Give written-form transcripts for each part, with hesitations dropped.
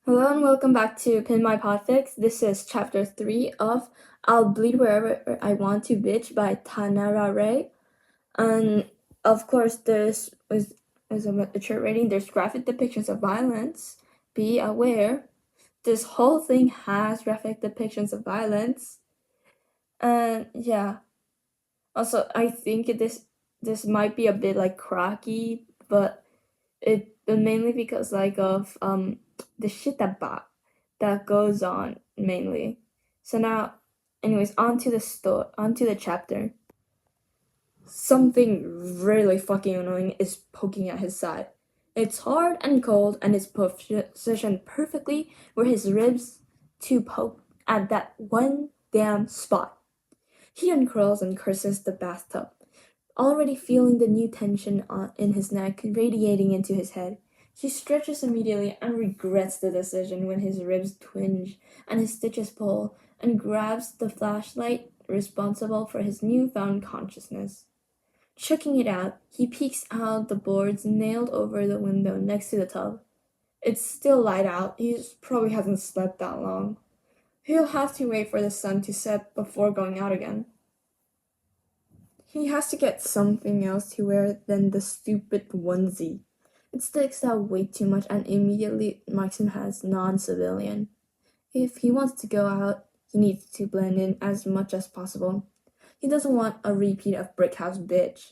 Hello and welcome back to Pin My Podfic. This is chapter 3 of I'll Bleed Wherever I Want to Bitch by TanaraRay. And of course, this is a mature rating. There's graphic depictions of violence. Be aware, this whole thing has graphic depictions of violence. And yeah, also I think this might be a bit like cracky, but mainly because of the shit that goes on mainly. So now, anyways, onto the chapter. Something really fucking annoying is poking at his side. It's hard and cold and is positioned perfectly where his ribs to poke at that one damn spot. He uncurls and curses the bathtub, already feeling the new tension in his neck radiating into his head. He stretches immediately and regrets the decision when his ribs twinge and his stitches pull, and grabs the flashlight responsible for his newfound consciousness. Checking it out, he peeks out the boards nailed over the window next to the tub. It's still light out. He probably hasn't slept that long. He'll have to wait for the sun to set before going out again. He has to get something else to wear than the stupid onesie. It sticks out way too much and immediately marks him as non-civilian. If he wants to go out, he needs to blend in as much as possible. He doesn't want a repeat of Brick House Bitch.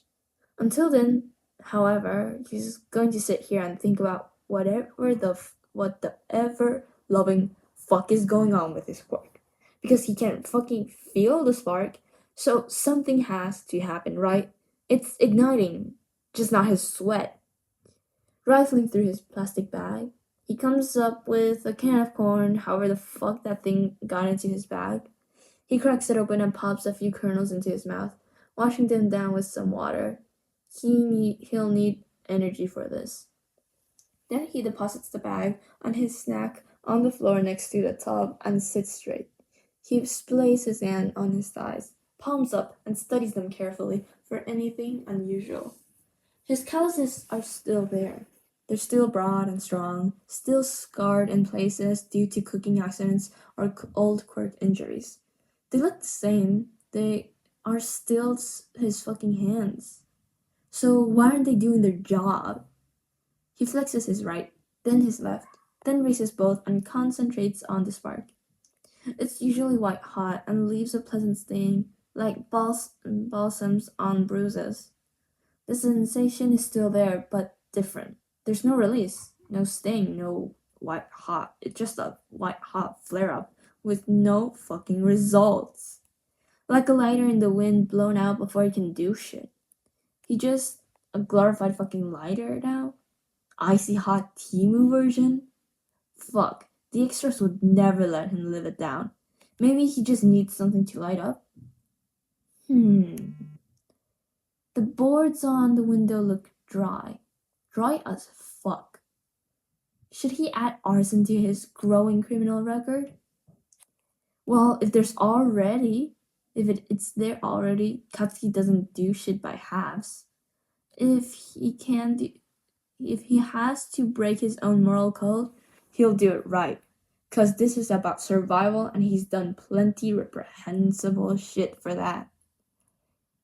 Until then, however, he's going to sit here and think about what the ever loving fuck is going on with his quirk. Because he can fucking feel the spark, so something has to happen, right? It's igniting, just not his sweat. Rifling through his plastic bag, he comes up with a can of corn, however the fuck that thing got into his bag. He cracks it open and pops a few kernels into his mouth, washing them down with some water. He'll need energy for this. Then he deposits the bag and his snack on the floor next to the tub and sits straight. He splays his hand on his thighs, palms up, and studies them carefully for anything unusual. His calluses are still there. They're still broad and strong, still scarred in places due to cooking accidents or old quirk injuries. They look the same. They are still his fucking hands. So why aren't they doing their job? He flexes his right, then his left, then raises both and concentrates on the spark. It's usually white hot and leaves a pleasant stain, like balsams on bruises. The sensation is still there, but different. There's no release, no sting, no white hot. It's just a white hot flare up with no fucking results. Like a lighter in the wind blown out before he can do shit. He just a glorified fucking lighter now? Icy hot Timu version? Fuck, the extras would never let him live it down. Maybe he just needs something to light up? The boards on the window look dry. Dry as fuck. Should he add arson to his growing criminal record? Well, if it's there already, Katsuki doesn't do shit by halves. If he has to break his own moral code, he'll do it right. Cause this is about survival and he's done plenty reprehensible shit for that.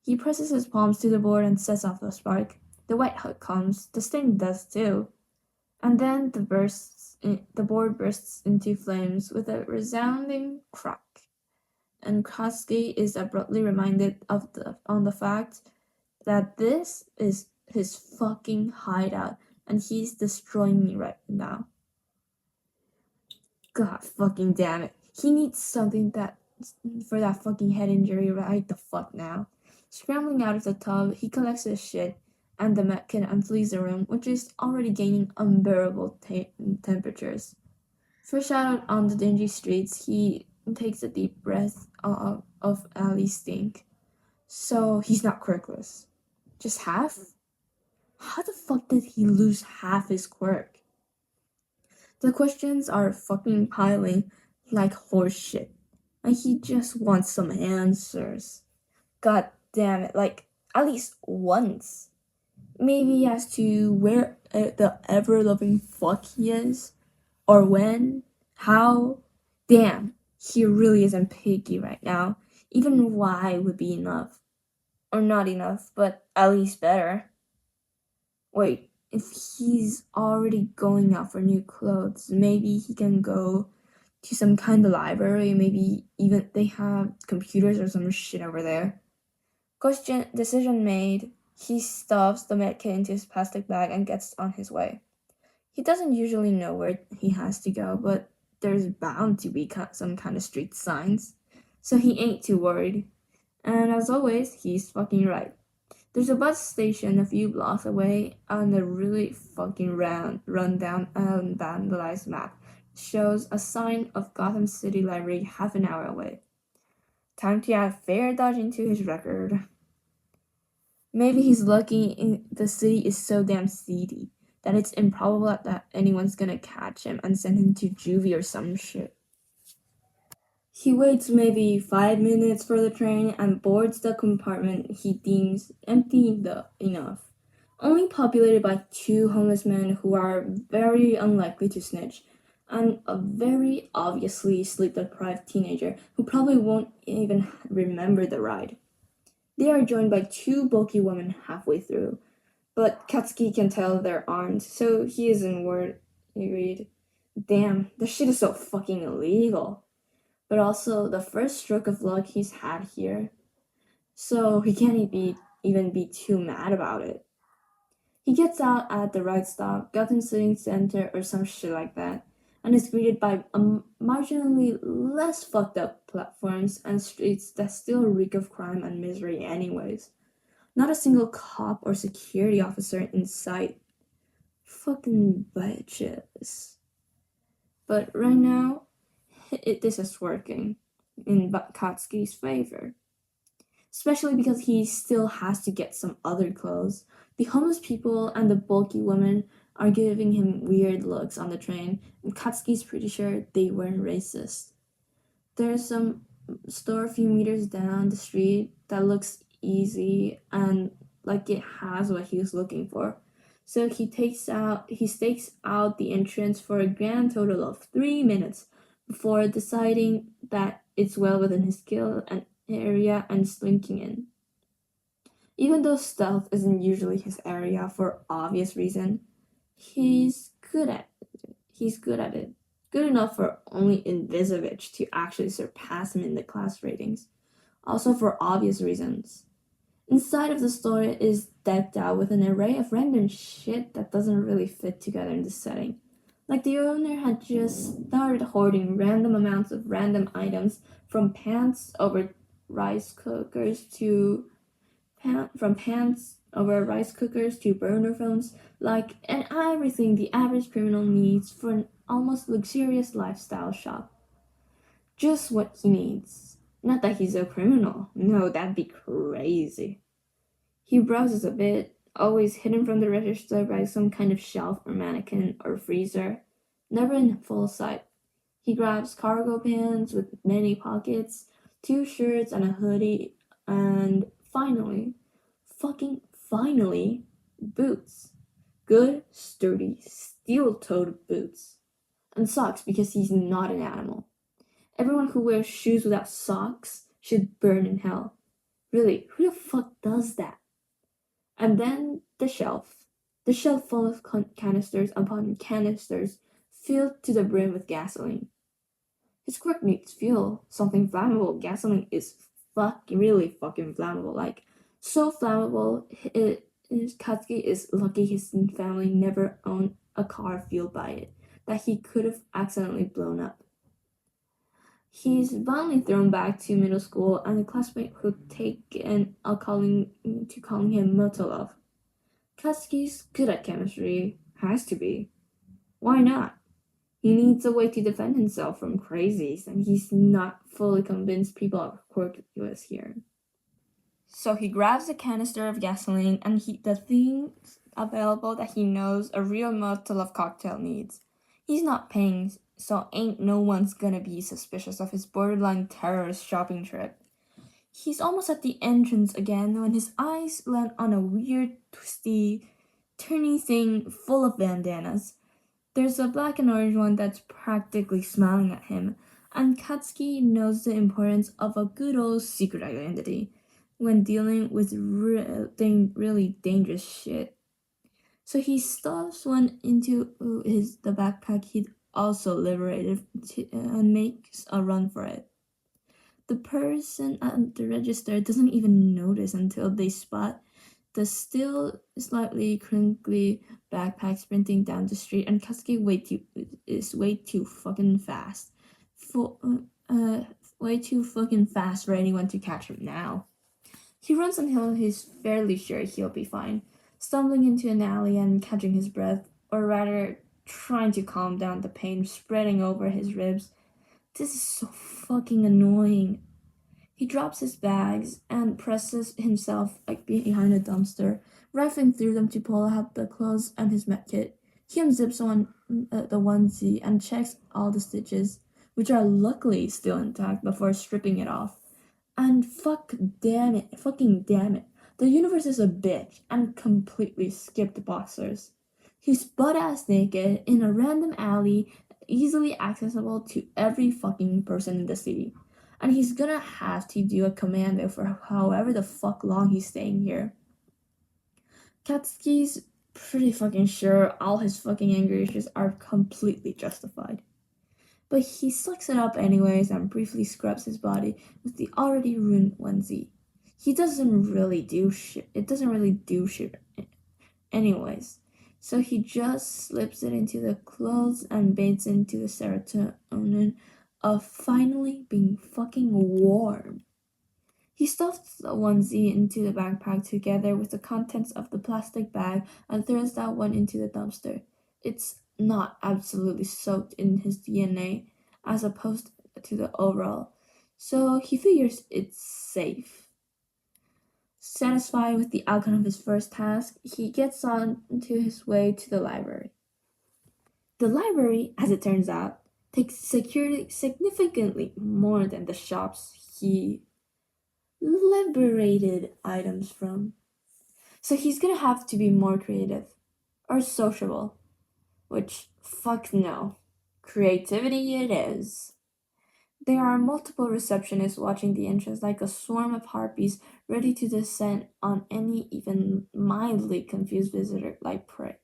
He presses his palms to the board and sets off the spark. The white hook comes, the sting does too. And then the board bursts into flames with a resounding crack. And Katsuki is abruptly reminded on the fact that this is his fucking hideout and he's destroying me right now. God fucking damn it. He needs something for that fucking head injury right the fuck now. Scrambling out of the tub, he collects his shit and the metkin and flees the room, which is already gaining unbearable temperatures. Fresh out on the dingy streets, he takes a deep breath of alley stink. So he's not quirkless. Just half? How the fuck did he lose half his quirk? The questions are fucking piling like horse shit. And he just wants some answers. God damn it, like, at least once. Maybe as to where the ever-loving fuck he is. or when, how. Damn, he really isn't picky right now. Even why would be enough. Or not enough, but at least better. Wait, if he's already going out for new clothes, maybe he can go to some kind of library, maybe even they have computers or some shit over there. Decision made. He stuffs the medkit into his plastic bag and gets on his way. He doesn't usually know where he has to go, but there's bound to be some kind of street signs, so he ain't too worried. And as always, he's fucking right. There's a bus station a few blocks away, and a really fucking rundown and vandalized map shows a sign of Gotham City Library half an hour away. Time to add fair dodge into his record. Maybe he's lucky the city is so damn seedy that it's improbable that anyone's gonna catch him and send him to juvie or some shit. He waits maybe 5 minutes for the train and boards the compartment he deems empty enough, only populated by 2 homeless men who are very unlikely to snitch, and a very obviously sleep-deprived teenager who probably won't even remember the ride. They are joined by 2 bulky women halfway through, but Katsuki can tell they're armed, so he isn't worried. Damn, this shit is so fucking illegal. But also the first stroke of luck he's had here, so he can't even be too mad about it. He gets out at the right stop, Gotham City Center or some shit like that, and is greeted by marginally less fucked up platforms and streets that still reek of crime and misery anyways. Not a single cop or security officer in sight. Fucking bitches. But right now, this is working in Katsuki's favor. Especially because he still has to get some other clothes. The homeless people and the bulky women are giving him weird looks on the train, and Katsuki's pretty sure they weren't racist. There's some store a few meters down the street that looks easy and like it has what he was looking for. So he stakes out the entrance for a grand total of 3 minutes before deciding that it's well within his skill and area and slinking in. Even though stealth isn't usually his area for obvious reason, he's good at it. Good enough for only Invisivich to actually surpass him in the class ratings. Also for obvious reasons. Inside of the store is decked out with an array of random shit that doesn't really fit together in this setting. Like the owner had just started hoarding random amounts of random items from pants over rice cookers to burner phones, and everything the average criminal needs for an almost luxurious lifestyle shop. Just what he needs. Not that he's a criminal. No, that'd be crazy. He browses a bit, always hidden from the register by some kind of shelf or mannequin or freezer, never in full sight. He grabs cargo pants with many pockets, 2 shirts and a hoodie, and finally, boots. Good, sturdy, steel-toed boots. And socks because he's not an animal. Everyone who wears shoes without socks should burn in hell. Really, who the fuck does that? And then the shelf. The shelf full of canisters upon canisters filled to the brim with gasoline. His quirk needs fuel, something flammable. Gasoline is really fucking flammable. Like, so flammable, Katsuki is lucky his family never owned a car fueled by it, that he could have accidentally blown up. He's violently thrown back to middle school, and a classmate who'd taken calling him Motolov. Katsuki's good at chemistry. Has to be. Why not? He needs a way to defend himself from crazies, and he's not fully convinced people are quirkless here. So he grabs a canister of gasoline and the things available that he knows a real Motolov cocktail needs. He's not paying, so ain't no one's gonna be suspicious of his borderline terrorist shopping trip. He's almost at the entrance again when his eyes land on a weird, twisty, turny thing full of bandanas. There's a black and orange one that's practically smiling at him, and Katsuki knows the importance of a good old secret identity when dealing with really dangerous shit. So he stuffs one into the backpack he'd also liberated and makes a run for it. The person at the register doesn't even notice until they spot the still slightly crinkly backpack sprinting down the street, and Katsuki is way too fucking fast. Way too fucking fast for anyone to catch him now. He runs until he's fairly sure he'll be fine, stumbling into an alley and catching his breath, or rather, trying to calm down the pain spreading over his ribs. This is so fucking annoying. He drops his bags and presses himself behind a dumpster, rifling through them to pull out the clothes and his medkit. He unzips the onesie and checks all the stitches, which are luckily still intact, before stripping it off. And fucking damn it, the universe is a bitch and completely skipped boxers. He's butt-ass naked in a random alley, easily accessible to every fucking person in the city. And he's gonna have to do a commando for however the fuck long he's staying here. Katsuki's pretty fucking sure all his fucking anger issues are completely justified. But he sucks it up anyways and briefly scrubs his body with the already ruined onesie. It doesn't really do shit anyways. So he just slips it into the clothes and bathes into the serotonin of finally being fucking warm. He stuffs the onesie into the backpack together with the contents of the plastic bag and throws that one into the dumpster. It's not absolutely soaked in his DNA as opposed to the overall, so he figures it's safe. Satisfied with the outcome of his first task, he gets on to his way to the library. The library, as it turns out, takes security significantly more than the shops he liberated items from. So he's gonna have to be more creative or sociable, which fuck no. Creativity it is. There are multiple receptionists watching the entrance like a swarm of harpies ready to descend on any even mildly confused visitor like prey.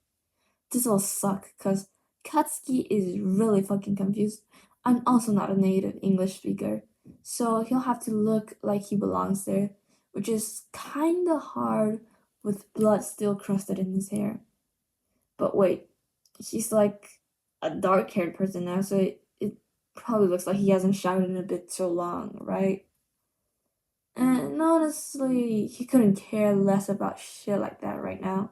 This'll suck, cause Katsuki is really fucking confused. I'm also not a native English speaker, so he'll have to look like he belongs there, which is kinda hard with blood still crusted in his hair. But wait, he's like a dark-haired person now, so it probably looks like he hasn't showered in a bit so long, right? And honestly, he couldn't care less about shit like that right now.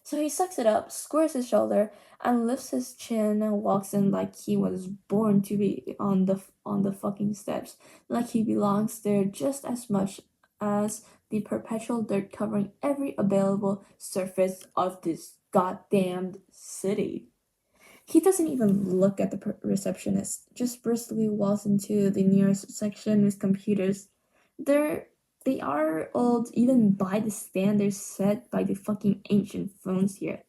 So he sucks it up, squares his shoulder, and lifts his chin and walks in like he was born to be on the fucking steps, like he belongs there just as much as the perpetual dirt covering every available surface of this goddamned city. He doesn't even look at the receptionist, just briskly walks into the nearest section with computers. They are old even by the standards set by the fucking ancient phones here.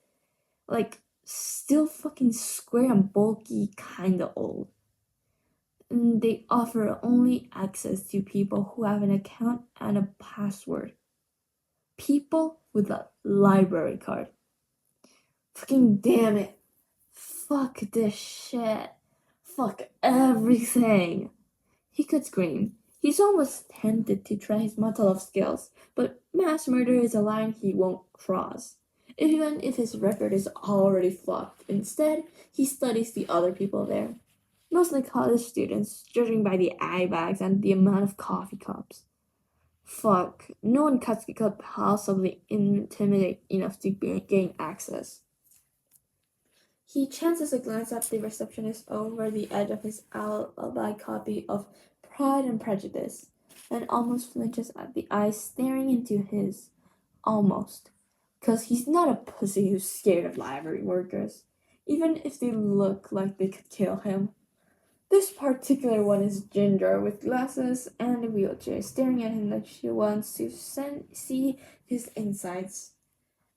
Like, still fucking square and bulky, kinda old. And they offer only access to people who have an account and a password. People with a library card. Fucking damn it. Fuck this shit. Fuck everything. He could scream. He's almost tempted to try his mettle of skills, but mass murder is a line he won't cross, even if his record is already fucked. Instead, he studies the other people there, mostly college students, judging by the eye bags and the amount of coffee cups. Fuck, no one could possibly intimidate enough to gain access. He chances a glance at the receptionist over the edge of his alibi copy of Pride and Prejudice, and almost flinches at the eyes staring into his. Almost. 'Cause he's not a pussy who's scared of library workers, even if they look like they could kill him. This particular one is Ginger with glasses and a wheelchair, staring at him like she wants to see his insides,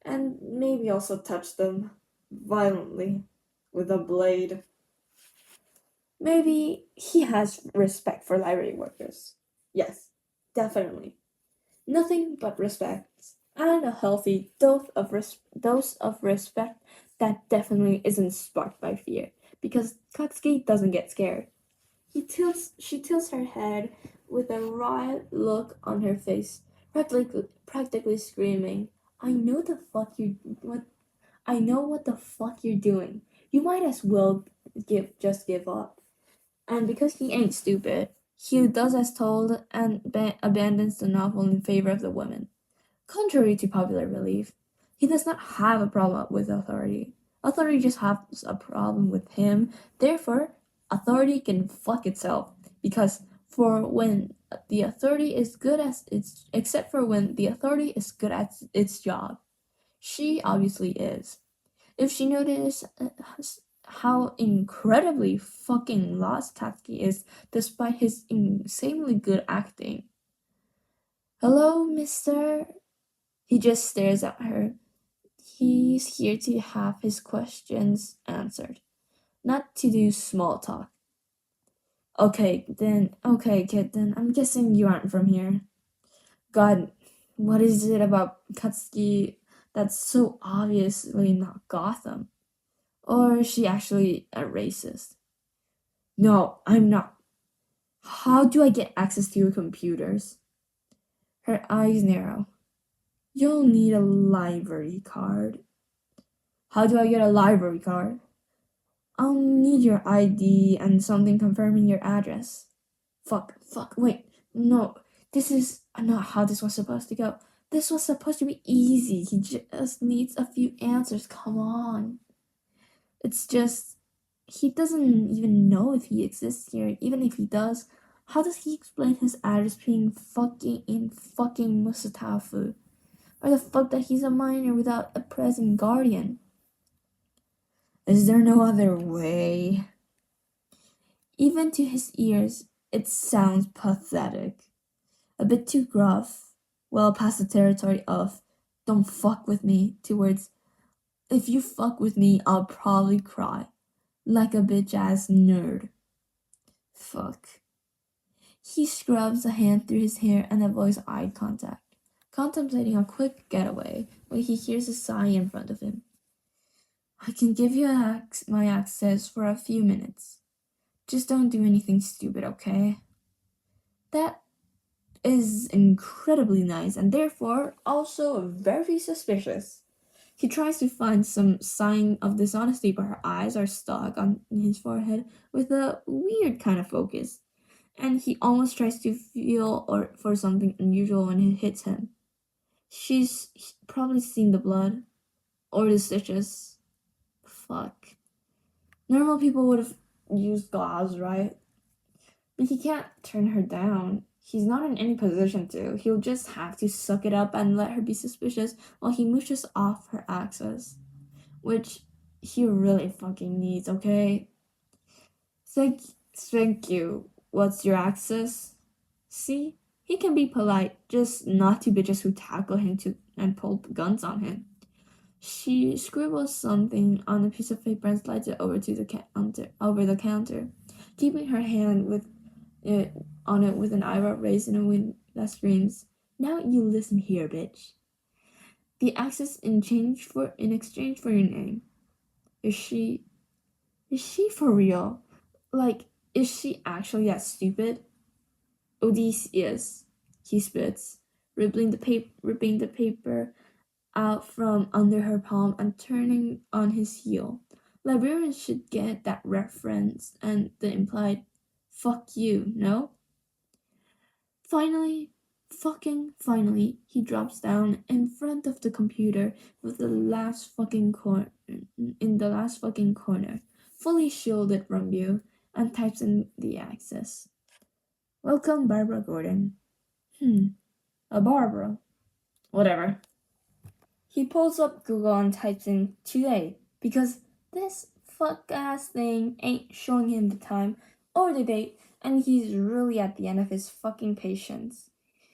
and maybe also touch them violently, with a blade. Maybe he has respect for library workers. Yes, definitely. Nothing but respect. And a healthy dose of respect that definitely isn't sparked by fear. Because Katsuki doesn't get scared. She tilts her head with a wry look on her face, practically screaming, I know what the fuck you're doing. You might as well just give up. And because he ain't stupid, he does as told and abandons the novel in favor of the women. Contrary to popular belief, he does not have a problem with authority. Authority just has a problem with him. Therefore, authority can fuck itself. Because for when the authority is good at except for when the authority is good at its job. She obviously is. If she noticed how incredibly fucking lost Tatsuki is despite his insanely good acting. Hello, mister? He just stares at her. He's here to have his questions answered, not to do small talk. Okay, kid, then I'm guessing you aren't from here. God, what is it about Katsuki that's so obviously not Gotham? Or is she actually a racist? No, I'm not. How do I get access to your computers? Her eyes narrow. You'll need a library card. How do I get a library card? I'll need your ID and something confirming your address. Fuck, wait, no. This is not how this was supposed to go. This was supposed to be easy. He just needs a few answers. Come on. It's just, he doesn't even know if he exists here. Even if he does, how does he explain his address being fucking in fucking Musatafu? Or the fuck that he's a minor without a present guardian? Is there no other way? Even to his ears, it sounds pathetic. A bit too gruff, well past the territory of, don't fuck with me, towards, if you fuck with me, I'll probably cry. Like a bitch ass nerd. Fuck. He scrubs a hand through his hair and avoids eye contact, contemplating a quick getaway when he hears a sigh in front of him. I can give you my access for a few minutes. Just don't do anything stupid, okay? That is incredibly nice and therefore also very suspicious. He tries to find some sign of dishonesty, but her eyes are stuck on his forehead with a weird kind of focus, and he almost tries to feel or for something unusual when it hits him. She's probably seen the blood or the stitches. Fuck. Normal people would have used gauze, right? But he can't turn her down. He's not in any position to. He'll just have to suck it up and let her be suspicious while he mooches off her access. Which he really fucking needs, okay? Thank you. What's your access? See? He can be polite, just not to bitches who tackle him and pull guns on him. She scribbles something on a piece of paper and slides it over to the counter, keeping her hand on it with an eyebrow raised in a wind that screams, "Now you listen here, bitch. The access in exchange for your name. Is she for real? Like, is she actually that stupid?" Odysseus, he spits, ripping the paper out from under her palm and turning on his heel. Librarians should get that reference and the implied "fuck you," no? Finally, he drops down in front of the computer with the last fucking corner, fully shielded from view, and types in the access. Welcome, Barbara Gordon. A Barbara. Whatever. He pulls up Google and types in today because this fuck ass thing ain't showing him the time or the date, and he's really at the end of his fucking patience.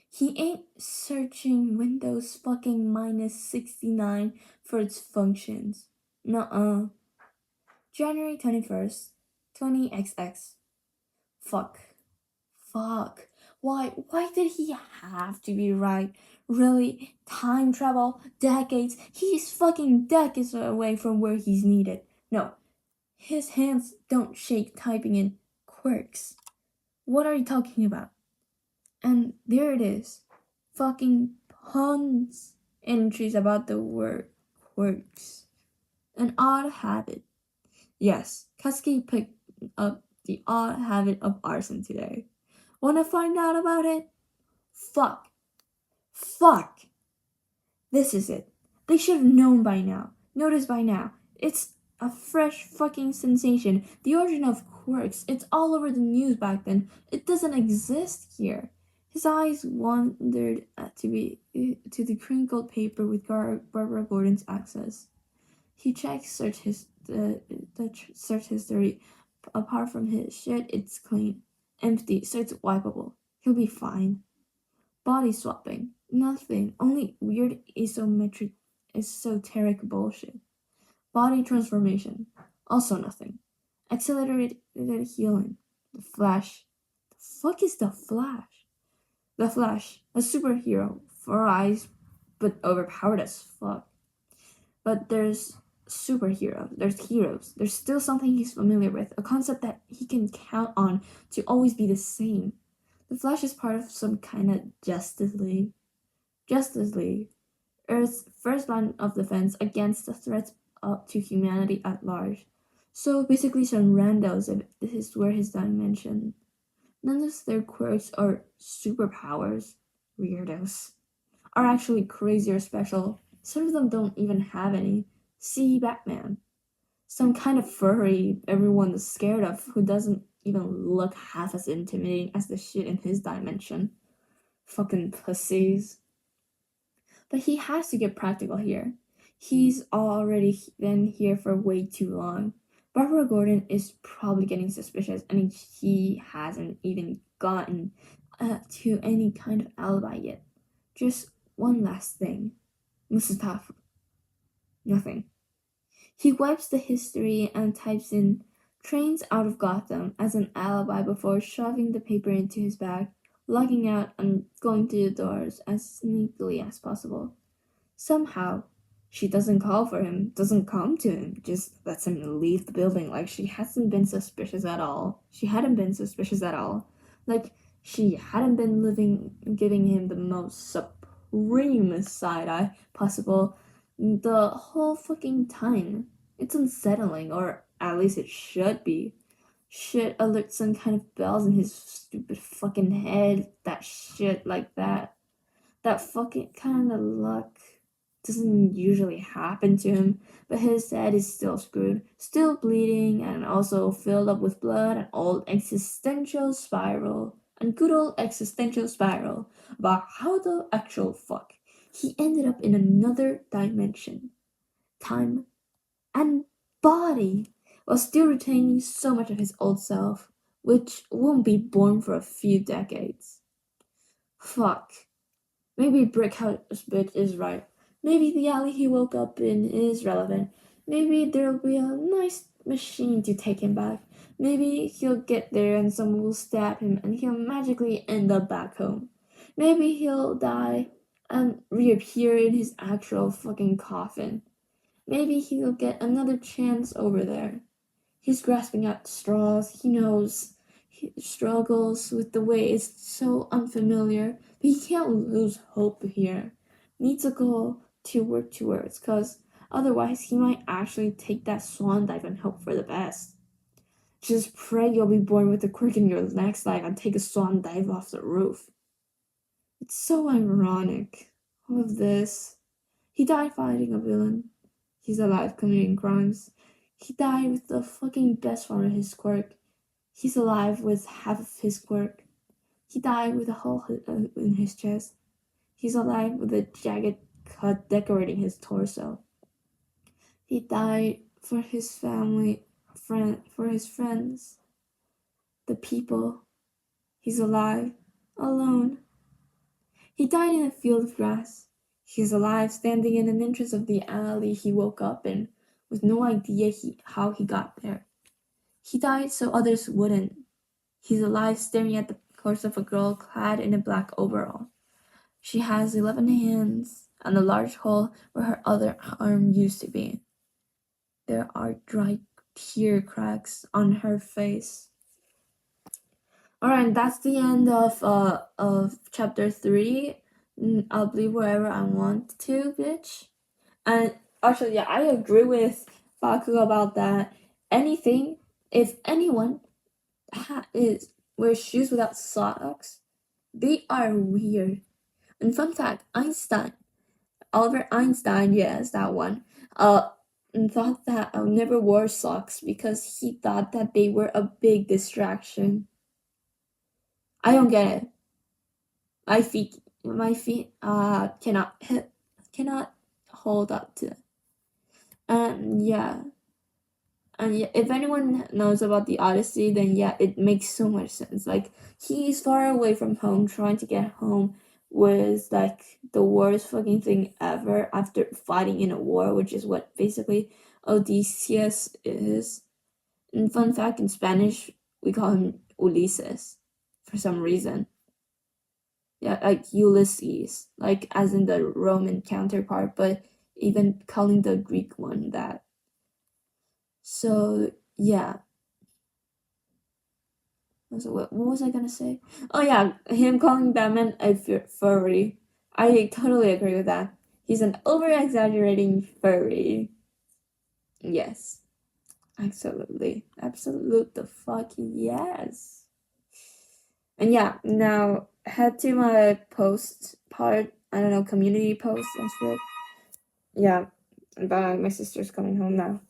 He ain't searching Windows fucking -69 for its functions. Nuh-uh. January 21st, 20XX. Fuck. Why did he have to be right? Really? Time travel? Decades? He's fucking decades away from where he's needed. No. His hands don't shake typing in quirks. What are you talking about? And there it is. Fucking puns. Entries about the word quirks. An odd habit. Yes, Kasky picked up the odd habit of arson today. Wanna find out about it? Fuck. This is it. They should have known by now. Noticed by now. It's a fresh fucking sensation. The origin of quirks. It's all over the news back then. It doesn't exist here. His eyes wandered to the crinkled paper with Barbara Gordon's access. He checked search history. Apart from his shit, it's clean. Empty, so it's wipeable. He'll be fine. Body swapping. Nothing. Only weird esoteric bullshit. Body transformation. Also nothing. Accelerated healing. The Flash. The fuck is the Flash? The Flash. A superhero. 4 eyes, but overpowered as fuck. But there's superheroes. There's heroes. There's still something he's familiar with. A concept that he can count on to always be the same. The Flash is part of some kind of Justice League. Earth's first line of defense against the threats to humanity at large. So basically some randos if were his dimension. None of their quirks or superpowers, weirdos, are actually crazy or special. Some of them don't even have any. See Batman. Some kind of furry everyone is scared of who doesn't even look half as intimidating as the shit in his dimension. Fucking pussies. But he has to get practical here. He's already been here for way too long. Barbara Gordon is probably getting suspicious, and he hasn't even gotten to any kind of alibi yet. Just one last thing. Mustafa. Nothing. He wipes the history and types in trains out of Gotham as an alibi before shoving the paper into his bag, logging out and going to the doors as sneakily as possible. Somehow, she doesn't call for him, doesn't come to him, just lets him leave the building like she hadn't been suspicious at all. Like she hadn't been giving him the most supreme side-eye possible the whole fucking time. It's unsettling, or at least it should be. Should alert some kind of bells in his stupid fucking head. That shit like that. That fucking kind of luck doesn't usually happen to him, but his head is still screwed, still bleeding, and also filled up with blood, and good old existential spiral about how the actual fuck he ended up in another dimension, time, and body, while still retaining so much of his old self, which won't be born for a few decades. Fuck. Maybe Brickhouse Bitch is right. Maybe the alley he woke up in is relevant. Maybe there'll be a nice machine to take him back. Maybe he'll get there and someone will stab him and he'll magically end up back home. Maybe he'll die and reappear in his actual fucking coffin. Maybe he'll get another chance over there. He's grasping at straws. He knows he struggles with the way it's so unfamiliar, but he can't lose hope here. Needs a goal to work towards, cause otherwise he might actually take that swan dive and hope for the best. Just pray you'll be born with a quirk in your next life and take a swan dive off the roof. It's so ironic, all of this. He died fighting a villain. He's alive committing crimes. He died with the fucking best form of his quirk. He's alive with half of his quirk. He died with a hole in his chest. He's alive with a jagged cut decorating his torso. He died for his family, for his friends, the people. He's alive, alone. He died in a field of grass. He's alive standing in an entrance of the alley he woke up in, with no idea how he got there. He died so others wouldn't. He's alive staring at the corpse of a girl clad in a black overall. She has 11 hands and a large hole where her other arm used to be. There are dry tear cracks on her face. Alright, that's the end of chapter 3. I'll believe wherever I want to, bitch. And actually, yeah, I agree with Baku about that. Anything, if anyone wears shoes without socks, they are weird. And fun fact, Albert Einstein, yes, that one, thought that never wore socks because he thought that they were a big distraction. I don't get it. My feet cannot hold up to it. And yeah, if anyone knows about the Odyssey, then yeah, it makes so much sense. Like, he's far away from home, trying to get home was like the worst fucking thing ever after fighting in a war, which is what basically Odysseus is. And fun fact, in Spanish, we call him Ulises for some reason. Yeah, like Ulysses, like as in the Roman counterpart, but even calling the Greek one that. So yeah. So what was I gonna say? Oh yeah, him calling Batman a furry. I totally agree with that. He's an over-exaggerating furry. Yes. Absolutely. Absolute the fuck yes. And yeah, now head to my post part. I don't know, community post and shit. Yeah. Bye. My sister's coming home now.